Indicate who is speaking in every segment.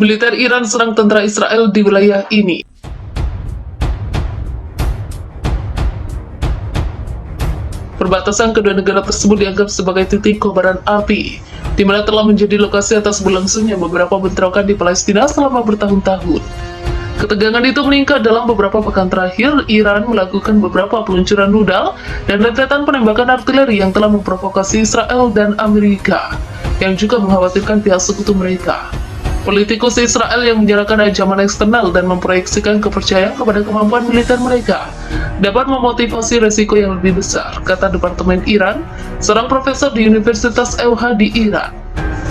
Speaker 1: Militer Iran serang tentara Israel di wilayah ini. Perbatasan kedua negara tersebut dianggap sebagai titik kobaran api, di mana telah menjadi lokasi atas berlangsungnya beberapa bentrokan di Palestina selama bertahun-tahun. Ketegangan itu meningkat dalam beberapa pekan terakhir. Iran melakukan beberapa peluncuran rudal dan rentetan penembakan artileri yang telah memprovokasi Israel dan Amerika, yang juga mengkhawatirkan pihak sekutu mereka. Politikus Israel yang menyerahkan ancaman eksternal dan memproyeksikan kepercayaan kepada kemampuan militer mereka dapat memotivasi resiko yang lebih besar, kata Departemen Iran, seorang profesor di Universitas EUH di Iran.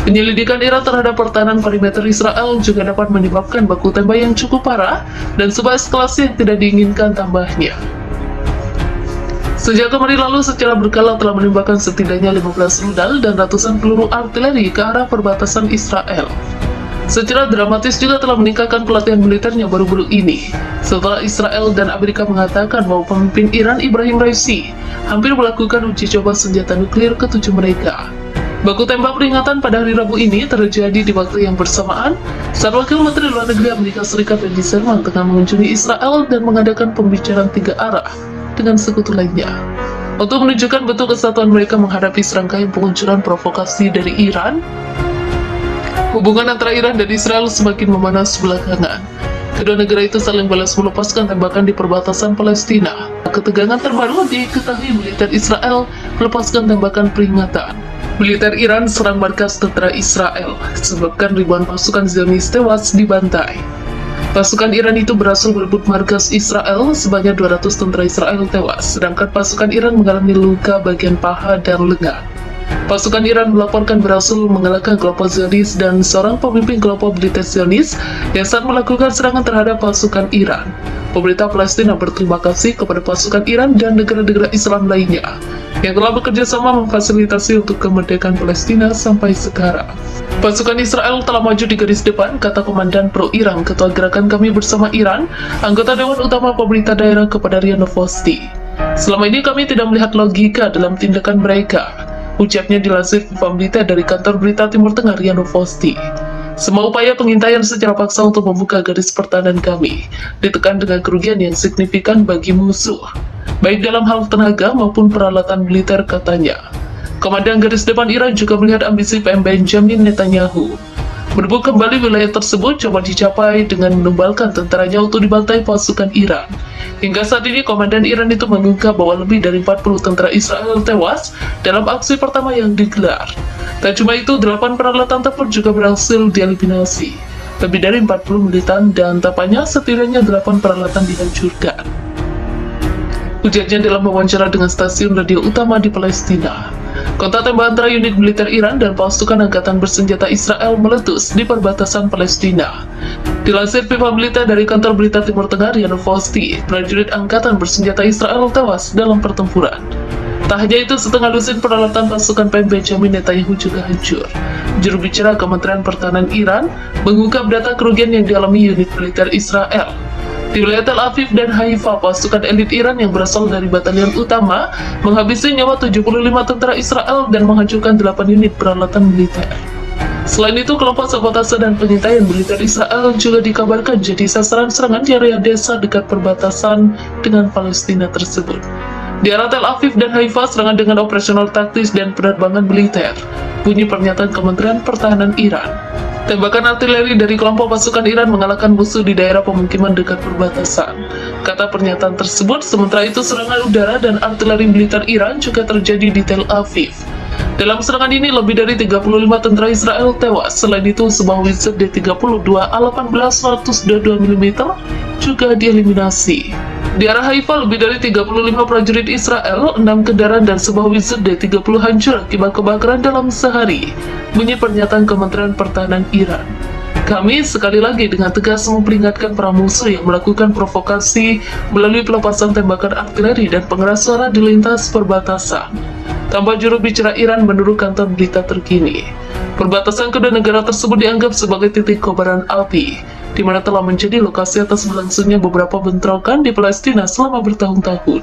Speaker 1: Penyelidikan Iran terhadap pertahanan perimeter Israel juga dapat menyebabkan baku tembak yang cukup parah dan sebuah eskalasi yang tidak diinginkan tambahnya. Sejak kemarin lalu secara berkala telah menembakkan setidaknya 15 rudal dan ratusan peluru artileri ke arah perbatasan Israel. Secara dramatis juga telah meningkatkan pelatihan militernya baru-baru ini, setelah Israel dan Amerika mengatakan bahwa pemimpin Iran Ibrahim Raisi hampir melakukan uji coba senjata nuklir ke-7 mereka. Baku tembak peringatan pada hari Rabu ini terjadi di waktu yang bersamaan saat Wakil Menteri Luar Negeri Amerika Serikat Wendy Sherman tengah mengunjungi Israel dan mengadakan pembicaraan 3 arah dengan sekutu lainnya, untuk menunjukkan bentuk kesatuan mereka menghadapi serangkaian peluncuran provokasi dari Iran. Hubungan antara Iran dan Israel semakin memanas belakangan. Kedua negara itu saling balas melepaskan tembakan di perbatasan Palestina. Ketegangan terbaru diketahui militer Israel melepaskan tembakan peringatan. Militer Iran serang markas tentara Israel, sebabkan ribuan pasukan Zionis tewas dibantai. Pasukan Iran itu berhasil merebut markas Israel, sebanyak 200 tentara Israel tewas, sedangkan pasukan Iran mengalami luka bagian paha dan lengan. Pasukan Iran melaporkan berhasil mengalahkan kelompok Zionis dan seorang pemimpin kelompok militer Zionis yang saat melakukan serangan terhadap pasukan Iran. Pemerintah Palestina berterima kasih kepada pasukan Iran dan negara-negara Islam lainnya yang telah bekerja sama memfasilitasi untuk kemerdekaan Palestina sampai sekarang. Pasukan Israel telah maju di garis depan, kata Komandan Pro-Iran, Ketua Gerakan Kami Bersama Iran, anggota Dewan Utama Pemerintah Daerah kepada RIA Novosti. Selama ini kami tidak melihat logika dalam tindakan mereka, ucapnya dilansir Viva Militer dari kantor berita Timur Tengah RIA Novosti. Semua upaya pengintaian secara paksa untuk membuka garis pertahanan kami ditekan dengan kerugian yang signifikan bagi musuh, baik dalam hal tenaga maupun peralatan militer, katanya. Komandan garis depan Iran juga melihat ambisi PM Benjamin Netanyahu merebut kembali wilayah tersebut coba dicapai dengan menumbalkan tentaranya untuk dibantai pasukan Iran. Hingga saat ini, Komandan Iran itu mengungkap bahwa lebih dari 40 tentara Israel tewas dalam aksi pertama yang digelar. Tak cuma itu, 8 peralatan tempur juga berhasil dieliminasi. Lebih dari 40 militan dan tampaknya setidaknya 8 peralatan dihancurkan, ujarnya dalam wawancara dengan stasiun radio utama di Palestina. Kontak tembak antara unit militer Iran dan pasukan angkatan bersenjata Israel meletus di perbatasan Palestina. Dilansir Viva Militer dari kantor berita Timur Tengah RIA Novosti, prajurit angkatan bersenjata Israel tewas dalam pertempuran. Tak hanya itu, setengah lusin peralatan pasukan PM Benjamin Netanyahu juga hancur. Juru bicara Kementerian Pertahanan Iran mengungkap data kerugian yang dialami unit militer Israel. Di wilayah Tel Aviv dan Haifa, pasukan elit Iran yang berasal dari batalion utama menghabisi nyawa 75 tentara Israel dan menghancurkan 8 unit peralatan militer. Selain itu, kelompok sabotase dan pengintaian militer Israel juga dikabarkan jadi sasaran serangan di area desa dekat perbatasan dengan Palestina tersebut. Di arah Tel Aviv dan Haifa, serangan dengan operasional taktis dan penerbangan militer, bunyi pernyataan Kementerian Pertahanan Iran. Tembakan artileri dari kelompok pasukan Iran mengalahkan musuh di daerah pemukiman dekat perbatasan, kata pernyataan tersebut. Sementara itu, serangan udara dan artileri militer Iran juga terjadi di Tel Aviv. Dalam serangan ini, lebih dari 35 tentara Israel tewas. Selain itu, sebuah Wizard D-32 A18-122 mm juga dieliminasi. Di arah Haifa, lebih dari 35 prajurit Israel, 6 kendaraan dan sebuah Wizard D-30 hancur akibat kebakaran dalam sehari, bunyi pernyataan Kementerian Pertahanan Iran. Kami sekali lagi dengan tegas memperingatkan para musuh yang melakukan provokasi melalui pelepasan tembakan artileri dan pengeras suara di lintas perbatasan, tambah juru bicara Iran menurut kantor berita terkini. Perbatasan kedua negara tersebut dianggap sebagai titik kobaran api, di mana telah menjadi lokasi atas berlangsungnya beberapa bentrokan di Palestina selama bertahun-tahun.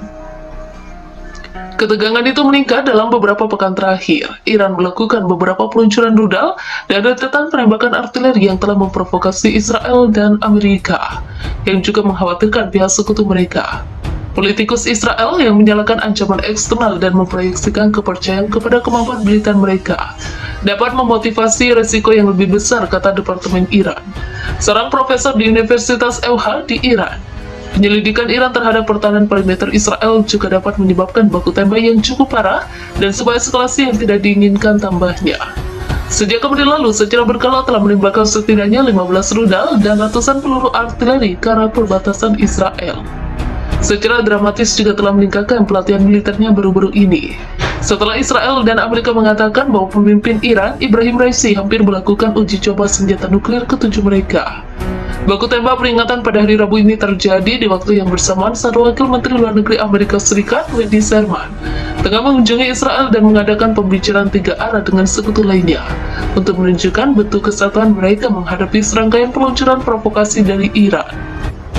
Speaker 1: Ketegangan itu meningkat dalam beberapa pekan terakhir. Iran melakukan beberapa peluncuran rudal dan rentetan penembakan artileri yang telah memprovokasi Israel dan Amerika, yang juga mengkhawatirkan pihak sekutu mereka. Politikus Israel yang menyalakan ancaman eksternal dan memproyeksikan kepercayaan kepada kemampuan militer mereka dapat memotivasi resiko yang lebih besar, kata Departemen Iran. Seorang profesor di Universitas EUH di Iran, penyelidikan Iran terhadap pertahanan perimeter Israel juga dapat menyebabkan baku tembak yang cukup parah dan sebuah eskalasi yang tidak diinginkan tambahnya. Sejak kemudian lalu, secara berkala telah menembakkan setidaknya 15 rudal dan ratusan peluru artileri ke arah perbatasan Israel. Secara dramatis juga telah meningkatkan pelatihan militernya baru-baru ini. Setelah Israel dan Amerika mengatakan bahwa pemimpin Iran, Ibrahim Raisi, hampir melakukan uji coba senjata nuklir ke-7 mereka. Baku tembak peringatan pada hari Rabu ini terjadi di waktu yang bersamaan saat Wakil Menteri Luar Negeri Amerika Serikat, Wendy Sherman, tengah mengunjungi Israel dan mengadakan pembicaraan 3 arah dengan sekutu lainnya untuk menunjukkan bentuk kesatuan mereka menghadapi serangkaian peluncuran provokasi dari Iran.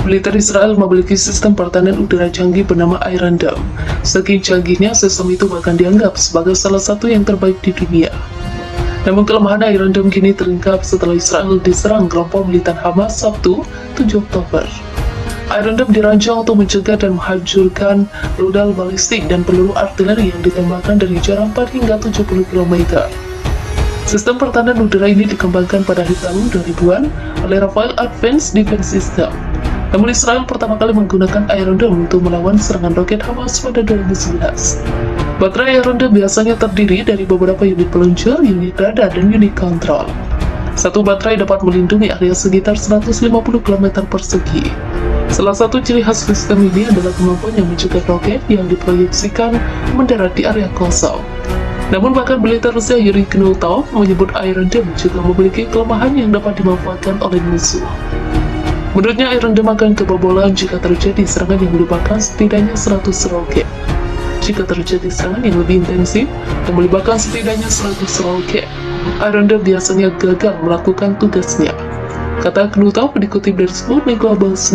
Speaker 1: Militer Israel memiliki sistem pertahanan udara canggih bernama Iron Dome. Saking canggihnya, sistem itu bahkan dianggap sebagai salah satu yang terbaik di dunia. Namun kelemahan Iron Dome kini terungkap setelah Israel diserang kelompok militan Hamas Sabtu, 7 Oktober. Iron Dome dirancang untuk mencegah dan menghancurkan rudal balistik dan peluru artileri yang ditembakkan dari jarak 4 hingga 70 km. Sistem pertahanan udara ini dikembangkan pada tahun 2000-an oleh Rafael Advanced Defense System. Namun Israel pertama kali menggunakan Iron Dome untuk melawan serangan roket Hamas pada 2011. Baterai Iron Dome biasanya terdiri dari beberapa unit peluncur, unit radar, dan unit kontrol. Satu baterai dapat melindungi area sekitar 150 km persegi. Salah satu ciri khas sistem ini adalah kemampuan yang mencegah roket yang diproyeksikan mendarat di area kosong. Namun bahkan militer Rusia Yuri Knutov menyebut Iron Dome juga memiliki kelemahan yang dapat dimanfaatkan oleh musuh. Menurutnya, Iron Dome akan kebobolan jika terjadi serangan yang melibatkan setidaknya 100 roket. Jika terjadi serangan yang lebih intensif dan melibatkan setidaknya 100 roket, Iron Dome biasanya gagal melakukan tugasnya, kata Knutov dikutip dari Sputnik Global News.